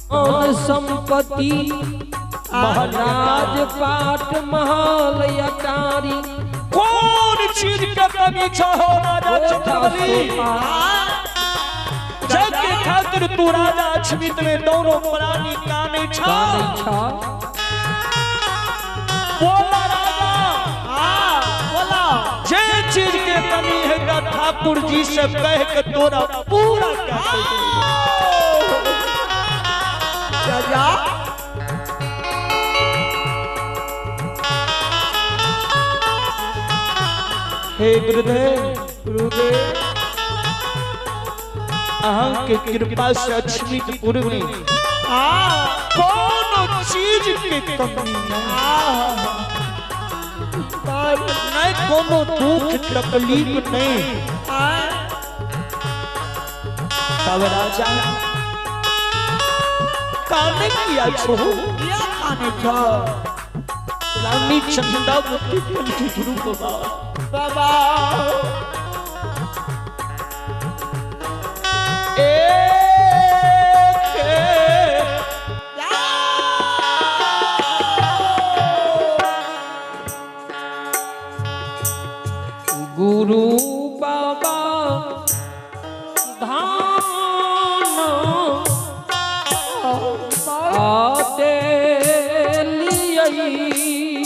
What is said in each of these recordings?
संपत्ति महाराज पाट महल अटारी। कौन चीज का कमी हो राजा छत्रबली? जग के खातिर तू राजा अक्षमित में दोनों प्राणी काने छा। बोला राजा, बोला जे चीज के कमी है का ठाकुर जी से कह के तोरा पूरा कर राजा। हे गुरुदेव, गुरुदेव अहं के कृपा से अक्षमितपुर में कौन चीज के कमी नहीं, कोनो दुख तकलीफ नहीं। तब राजा काने किया छो, क्या काने छो? रानी चंदावती के ध्रुव बाबा गुरु बाबा धान आते लियई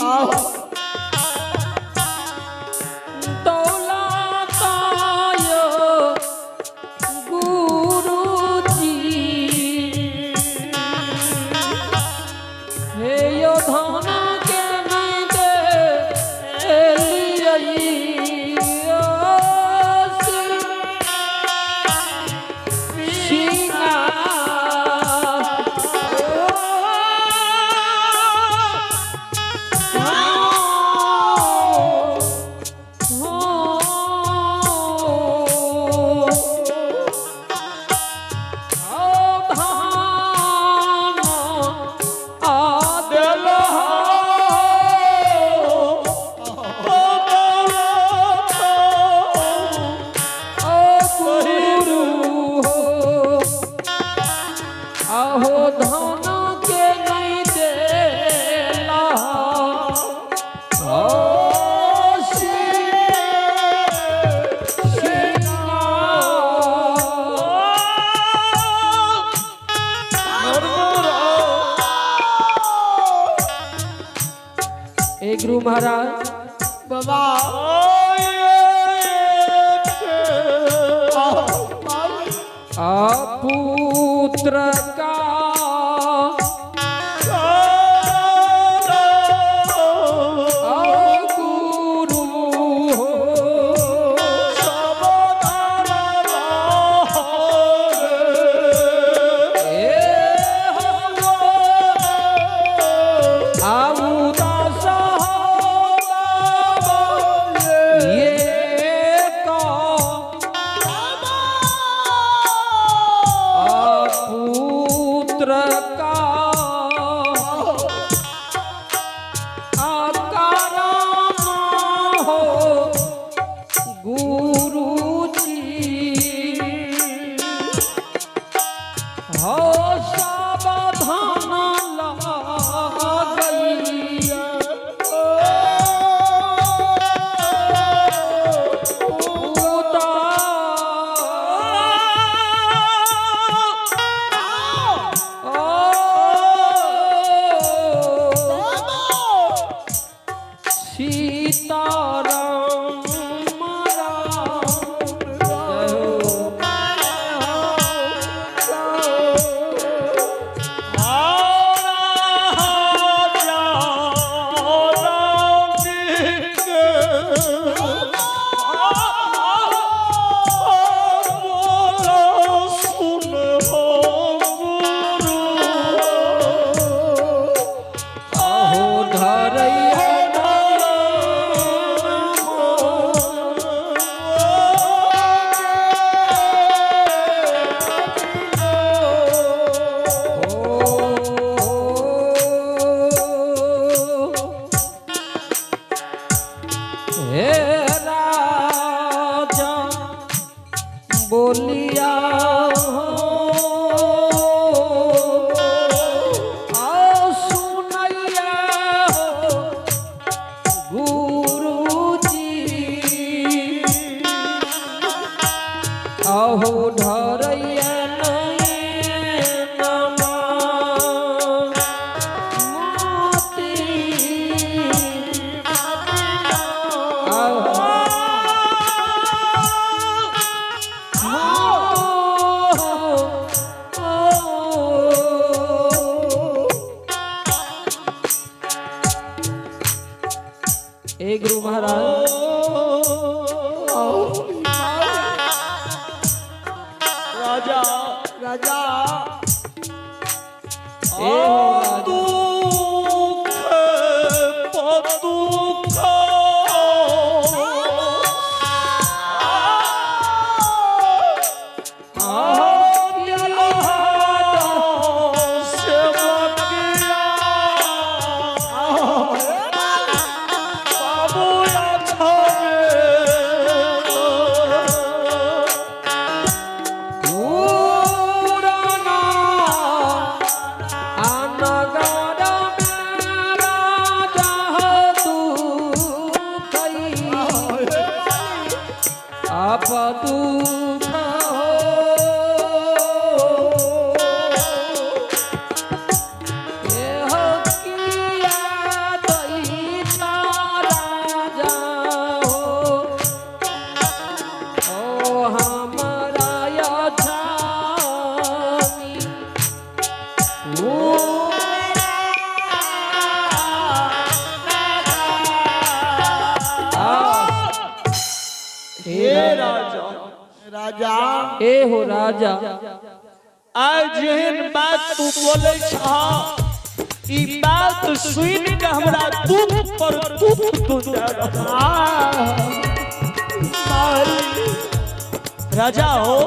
दौलताय गुरुजी हे यो धन के नहीं दे लियई गुरु महाराज बाबा पुत्र का गुरु महाराज राजा राजा ए हो दुख पदुख राजा ए हो राजा आज जेहन बात तू बोले छा ई बात सुन के हमरा दुख पर दुख तू दे रहा राजा हो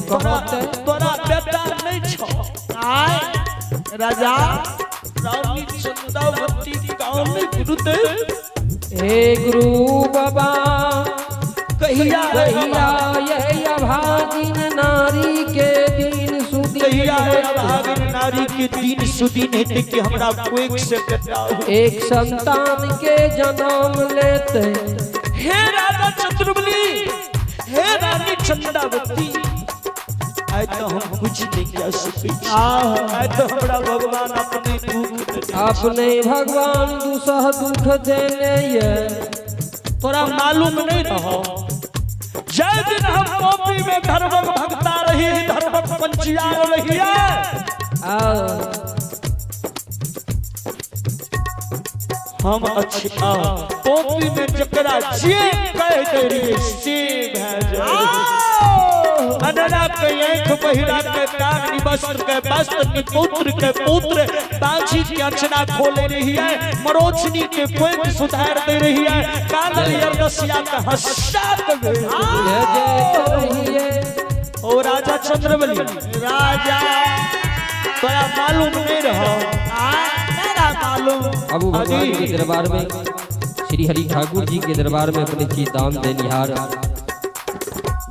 तोरा बेटा नहीं छो आय राजा रानी चंदावती गांव में गुरुदेव हे गुरु बाबा कहिया कहिया यह अभागिन नारी के दिन सुदिन कहिया है अभागिन नारी के दिन सुदिन है कि हमरा कोई से बेटा हो एक संतान के जन्म लेते हे राजा चंद्रबली हे रानी चंदावती आज तो हम कुछ नहीं कह सकते आज तो हमरा भगवान अपने दुख अपने भगवान दुसह दुख देने ये तोरा मालूम नहीं रहो जय दिन हम कॉपी में धर्मक भगता रही धर्मक पंचिया रही हम अच्छा कॉपी में जकरा जे कह दे रही से भेज अनरा के आंख बहिरा के कान वस्त्र के वस्त्र निपुत्र के पुत्र बाछी की अर्चना खोले रही है मरोचनी के कोई सुधार दे रही है कानल यरदसिया का हस्सात ओ राजा चंद्रबली राजा तोरा मालूम नहीं रहो मेरा मालूम अबू भगवान के दरबार में श्री हरि ठाकुर जी के दरबार में अपने चीताम देनिहार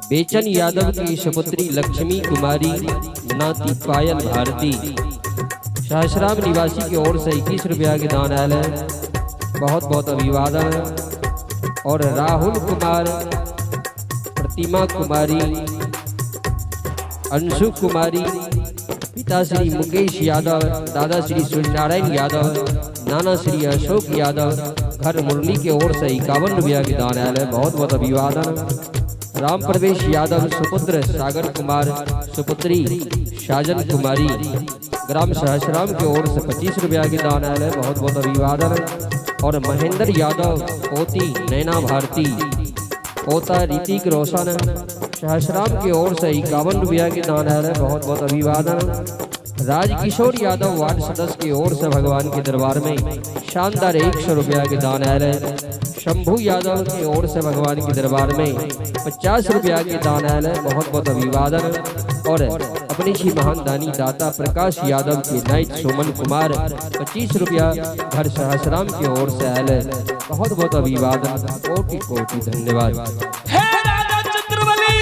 बेचन यादव की सुपुत्री लक्ष्मी कुमारी नाती पायल भारती सहसराम निवासी की ओर से 21 रुपया के दान आयल है बहुत बहुत अभिवादन और राहुल कुमार प्रतिमा कुमारी अंशु कुमारी पिता श्री मुकेश यादव दादा श्री सूर्यनारायण यादव नाना श्री अशोक यादव घर मुरली की ओर से 51 रुपया के दान आयल है बहुत बहुत अभिवादन राम प्रवेश यादव सुपुत्र सागर कुमार सुपुत्री शाजन कुमारी ग्राम सहसराम की ओर से 25 रुपया के दान आयल है बहुत बहुत अभिवादन और महेंद्र यादव पोती नैना भारती पोता ऋतिक रोशन सहसराम की ओर से 51 रुपया के दान आयल है बहुत बहुत अभिवादन राजकिशोर यादव वार्ड सदस्य की ओर से भगवान के दरबार में शानदार 100 रुपया के दान आयल है शंभू यादव की ओर से भगवान के दरबार में 50 रुपया के दान आयल है बहुत बहुत अभिवादन और अपने श्री महान दानी दाता प्रकाश यादव के नाइट सुमन कुमार 25 रुपया घर सहसराम की ओर से आयल है बहुत बहुत अभिवादन कोटि कोटि धन्यवाद। हे राजा चंद्रबली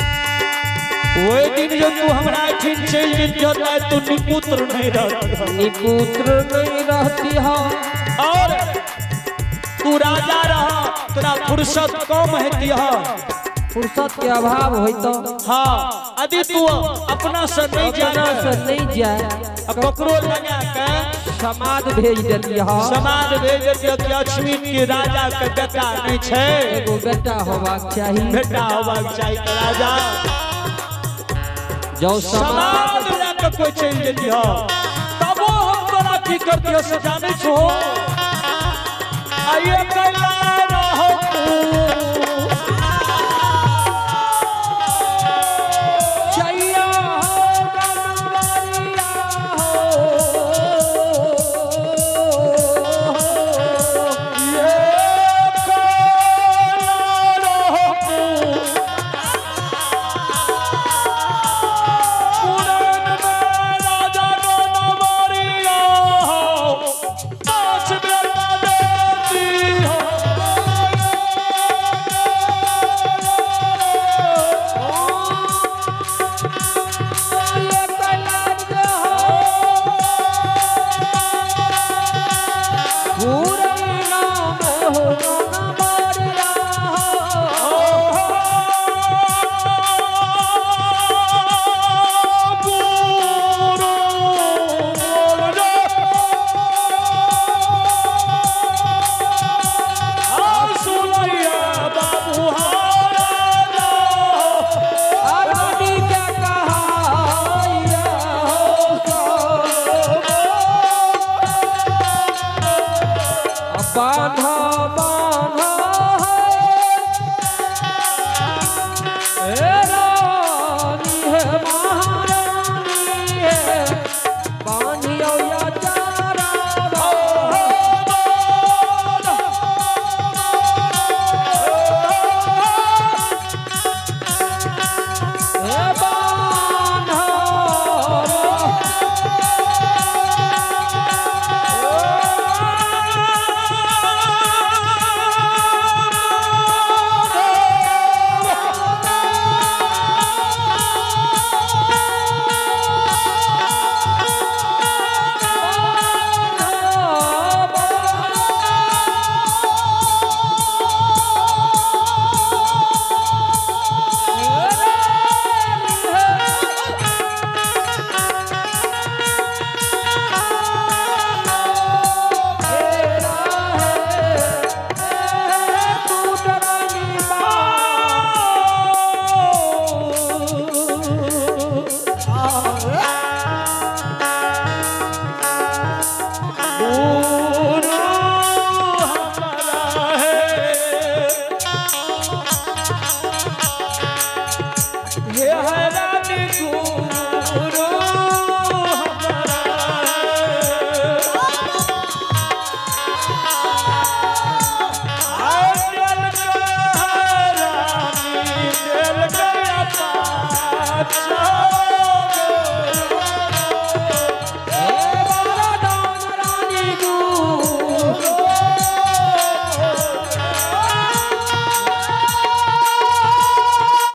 वो दिन जो तू हमरा ठीक चल जाता तो निपुत्र नहीं रहती निपुत्र नहीं रहती है और तू राजा रहा तेरा फुर्सत कम है दिया फुर्सत के अभाव हो तो हाँ यदि तू अपना से नहीं जाना से नहीं जाए ककरो लगा के समाज भेज देती है समाज भेज दिया कि अश्विन के राजा के बेटा नहीं छे एगो बेटा होबाक चाहिए बेटा होबाक चाहिए तो राजा जो समाज लगा के कोई चल जेती हो तो की कर दिया से जाने छो आइए कैला